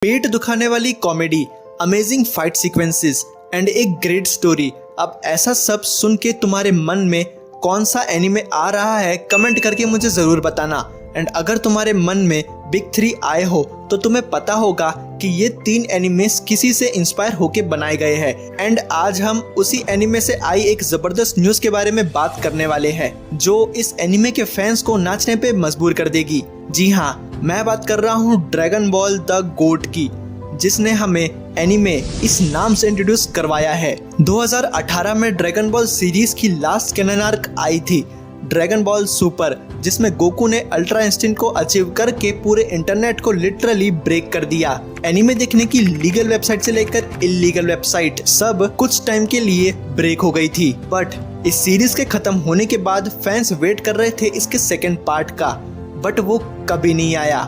पेट दुखाने वाली comedy, amazing fight sequences and एक great story. अब ऐसा सब सुन के तुम्हारे मन में कौन सा एनिमे आ रहा है कमेंट करके मुझे जरूर बताना। एंड अगर तुम्हारे मन में बिग 3 आए हो तो तुम्हें पता होगा कि ये 3 एनिमेस किसी से इंस्पायर होके बनाए गए हैं। एंड आज हम उसी एनिमे से आई एक जबरदस्त न्यूज के बारे में बात करने वाले हैं जो इस एनिमे के फैंस को नाचने पे मजबूर कर देगी। जी हाँ, मैं बात कर रहा हूँ ड्रैगन बॉल द गोट की, जिसने हमें एनिमे इस नाम से इंट्रोड्यूस करवाया है। 2018 में ड्रैगन बॉल सीरीज की लास्ट कैनन आर्क आई थी, ड्रैगन बॉल सुपर, जिसमें गोकू ने अल्ट्रा इंस्टिंक्ट को अचीव करके पूरे इंटरनेट को लिटरली ब्रेक कर दिया। एनिमे देखने की लीगल वेबसाइट से लेकर इलीगल वेबसाइट सब कुछ टाइम के लिए ब्रेक हो गई थी। बट इस सीरीज के खत्म होने के बाद फैंस वेट कर रहे थे इसके सेकेंड पार्ट का, बट वो कभी नहीं आया।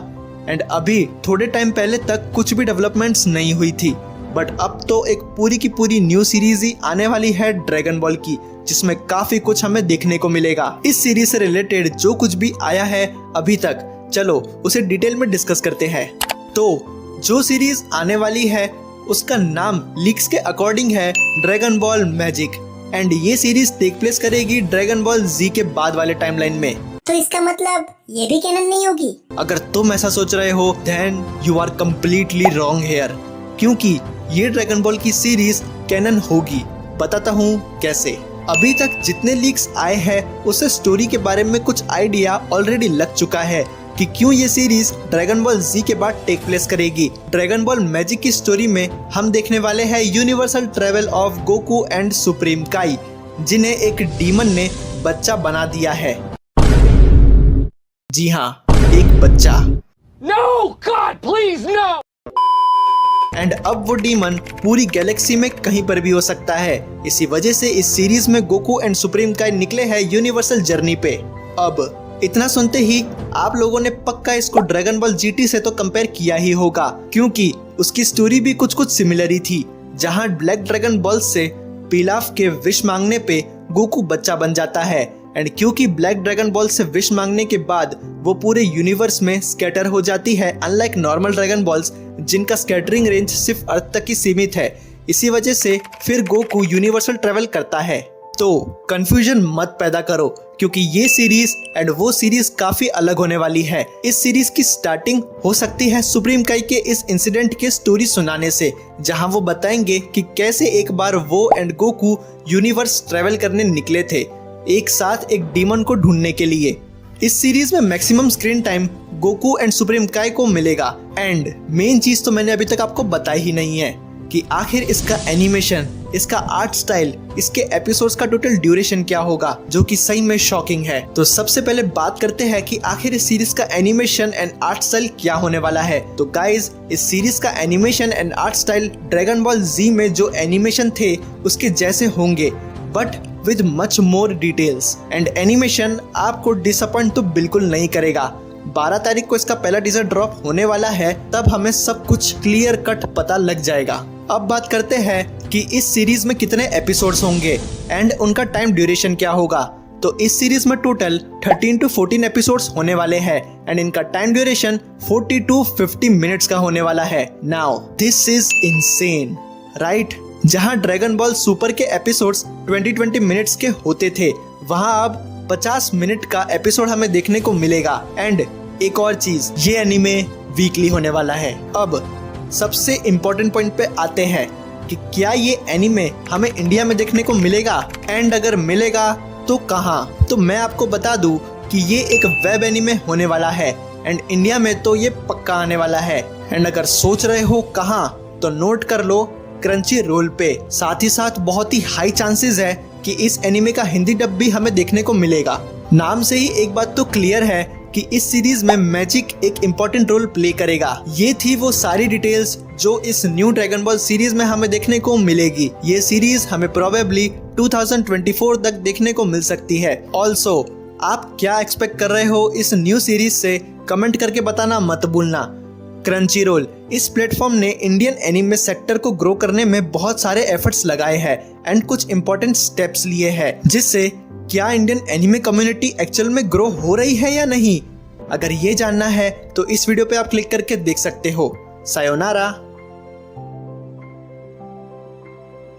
एंड अभी थोड़े टाइम पहले तक कुछ भी डेवलपमेंट्स नहीं हुई थी, बट अब तो एक पूरी की पूरी न्यू सीरीज ही आने वाली है ड्रैगन बॉल की, जिसमें काफी कुछ हमें देखने को मिलेगा। इस सीरीज से रिलेटेड जो कुछ भी आया है अभी तक, चलो उसे डिटेल में डिस्कस करते हैं। तो जो सीरीज आने वाली है उसका नाम लीक्स के अकॉर्डिंग है ड्रैगन बॉल मैजिक, एंड ये सीरीज टेक प्लेस करेगी ड्रैगन बॉल जी के बाद वाले टाइमलाइन में। तो इसका मतलब ये भी कैनन नहीं होगी? अगर तुम ऐसा सोच रहे हो then you are completely wrong here, क्योंकि ये ड्रैगन बॉल की सीरीज कैनन होगी। बताता हूँ कैसे। अभी तक जितने लीक्स आए हैं उससे स्टोरी के बारे में कुछ आइडिया ऑलरेडी लग चुका है कि क्यों ये सीरीज ड्रैगन बॉल जी के बाद टेक प्लेस करेगी। ड्रैगन बॉल मैजिक की स्टोरी में हम देखने वाले हैं universal travel of Goku and supreme काई, जिन्हें एक डीमन ने बच्चा बना दिया है। जी हाँ, एक बच्चा। No, God, please, no! And अब वो डीमन पूरी गैलेक्सी में कहीं पर भी हो सकता है। इसी वजह से इस सीरीज में गोकू एंड सुप्रीम काई निकले हैं यूनिवर्सल जर्नी पे। अब इतना सुनते ही आप लोगों ने पक्का इसको ड्रैगन बॉल जीटी से तो कंपेयर किया ही होगा, क्योंकि उसकी स्टोरी भी कुछ कुछ सिमिलर ही थी, जहां ब्लैक ड्रैगन बॉल से पिलाफ के विश मांगने पे गोकू बच्चा बन जाता है। एंड क्योंकि ब्लैक ड्रैगन बॉल से विश मांगने के बाद वो पूरे यूनिवर्स में स्कैटर हो जाती है, अनलाइक नॉर्मल ड्रैगन बॉल्स जिनका स्कैटरिंग रेंज सिर्फ अर्थ तक ही सीमित है। इसी वजह से फिर गोकू यूनिवर्सल ट्रेवल करता है। तो कंफ्यूजन मत पैदा करो, क्योंकि ये सीरीज एंड वो सीरीज काफी अलग होने वाली है। इस सीरीज की स्टार्टिंग हो सकती है सुप्रीम काई के इस इंसिडेंट के स्टोरी सुनाने से, जहां वो बताएंगे कि कैसे एक बार वो एंड गोकू यूनिवर्स ट्रेवल करने निकले थे एक साथ एक डीमन को ढूंढने के लिए। इस सीरीज में maximum screen time Goku and supreme काई को मिलेगा। एंड मेन चीज तो मैंने अभी तक आपको बताई ही नहीं है कि आखिर इसका एनिमेशन, इसका आर्ट स्टाइल, इसके एपिसोड्स का टोटल ड्यूरेशन क्या होगा, जो कि सही में शॉकिंग है। तो सबसे पहले बात करते हैं कि आखिर इस सीरीज का एनिमेशन एंड आर्ट स्टाइल क्या होने वाला है। तो गाइज, इस सीरीज का animation and art style Dragon Ball Z में जो एनिमेशन थे उसके जैसे होंगे, but with much more details. And animation आपको डिसअपॉइंट तो बिल्कुल नहीं करेगा। 12 तारीख को इसका पहला टीजर ड्रॉप होने वाला है, तब हमें सब कुछ क्लियर कट पता लग जाएगा। अब बात करते हैं कि इस सीरीज में कितने एपिसोड्स होंगे एंड उनका टाइम ड्यूरेशन क्या होगा। तो इस सीरीज में टोटल 13 to 14 एपिसोड्स होने वाले हैं एंड इनका टाइम ड्यूरेशन 40 to 50 मिनट्स का होने वाला है। Now this is insane, right? जहां ड्रैगन बॉल सुपर के एपिसोड्स 20 मिनट्स के होते थे, वहां अब 50 मिनट का एपिसोड हमें देखने को मिलेगा। एंड एक और चीज, ये एनीमे वीकली होने वाला है। अब सबसे इम्पोर्टेंट पॉइंट पे आते हैं कि क्या ये एनीमे हमें इंडिया में देखने को मिलेगा, एंड अगर मिलेगा तो कहाँ। तो मैं आपको बता दूं कि ये एक वेब एनीमे होने वाला है एंड इंडिया में तो ये पक्का आने वाला है। एंड अगर सोच रहे हो कहाँ, तो नोट कर लो, क्रंची रोल पे। साथ ही साथ बहुत ही हाई चांसेस है कि इस एनीमे का हिंदी डब भी हमें देखने को मिलेगा। नाम से ही एक बात तो क्लियर है कि इस सीरीज में मैजिक एक इम्पोर्टेंट रोल प्ले करेगा। ये थी वो सारी डिटेल्स जो इस न्यू ड्रैगन बॉल सीरीज में हमें देखने को मिलेगी। ये सीरीज हमें प्रोबेबली 2024 तक देखने को मिल सकती है। ऑल्सो आप क्या एक्सपेक्ट कर रहे हो इस न्यू सीरीज से, कमेंट करके बताना मत भूलना। क्रंची रोल, इस प्लेटफॉर्म ने इंडियन एनिमे सेक्टर को ग्रो करने में बहुत सारे एफर्ट्स लगाए हैं एंड कुछ इंपॉर्टेंट स्टेप्स लिए हैं, जिससे क्या इंडियन एनिमे कम्युनिटी एक्चुअल में ग्रो हो रही है या नहीं। अगर ये जानना है तो इस वीडियो पे आप क्लिक करके देख सकते हो। सायोनारा।